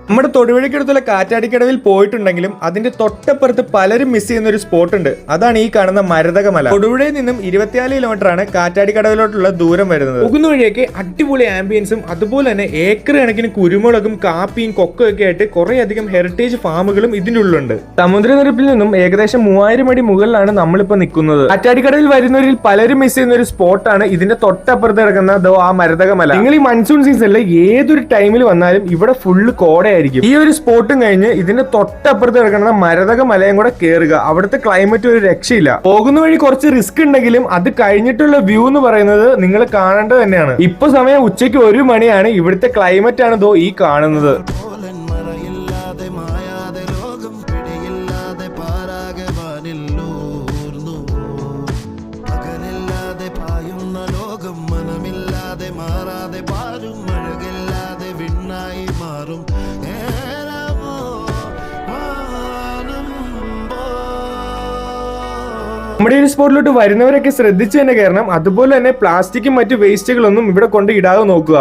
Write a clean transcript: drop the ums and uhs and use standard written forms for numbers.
നമ്മുടെ തൊടുപുഴയ്ക്കടുത്തുള്ള കാറ്റാടിക്കടവിൽ പോയിട്ടുണ്ടെങ്കിലും അതിന്റെ തൊട്ടപ്പുറത്ത് പലരും മിസ് ചെയ്യുന്ന ഒരു സ്പോട്ട് ഉണ്ട്. അതാണ് ഈ കാണുന്ന മരതകമല. തൊടുപുഴയിൽ നിന്നും 24 കിലോമീറ്റർ ആണ് കാറ്റാടിക്കടവിലോട്ടുള്ള ദൂരം വരുന്നത്. പോകുന്ന വഴിയൊക്കെ അടിപൊളി ആംബിയൻസും അതുപോലെ തന്നെ ഏക്കർ കണക്കിന് കുരുമുളകും കാപ്പിയും കൊക്കോ ഒക്കെ ആയിട്ട് കുറെ അധികം ഹെറിറ്റേജ് ഫാമുകളും ഇതിന്റെ ഉള്ളിലുണ്ട്. സമുദ്രനിരപ്പിൽ നിന്നും ഏകദേശം 3000 അടി മുകളിലാണ് നമ്മളിപ്പോ നിൽക്കുന്നത്. കാറ്റാടിക്കടവിൽ വരുന്നവരിൽ പലരും മിസ് ചെയ്യുന്ന ഒരു സ്പോട്ടാണ് ഇതിന്റെ തൊട്ടപ്പുറത്ത് കിടക്കുന്ന ആ മരതകമല. നിങ്ങൾ ഈ മൺസൂൺ സീസണിൽ ഏതൊരു ടൈമിൽ വന്നാലും ഇവിടെ ഫുള്ള് കോടയായിരിക്കും. ഈ ഒരു സ്പോട്ടും കഴിഞ്ഞ് ഇതിന്റെ തൊട്ടപ്പുറത്ത് കിടക്കുന്ന മരതക മലയും കൂടെ കയറുക. അവിടുത്തെ ക്ലൈമറ്റ് ഒരു രക്ഷയില്ല. പോകുന്ന വഴി കുറച്ച് റിസ്ക് ഉണ്ടെങ്കിലും അത് കഴിഞ്ഞിട്ടുള്ള വ്യൂ എന്ന് പറയുന്നത് നിങ്ങൾ കാണേണ്ടത് തന്നെയാണ്. ഇപ്പൊ സമയം ഉച്ചയ്ക്ക് 1 മണിയാണ്. ഇവിടുത്തെ ക്ലൈമറ്റ് ആണ് ഈ കാണുന്നത്. നമ്മുടെ ഈ സ്പോട്ടിലോട്ട് വരുന്നവരൊക്കെ ശ്രദ്ധിച്ചു തന്നെ കയറണം. അതുപോലെ തന്നെ പ്ലാസ്റ്റിക്കും മറ്റു വേസ്റ്റുകളൊന്നും ഇവിടെ കൊണ്ട് ഇടാതെ നോക്കുക.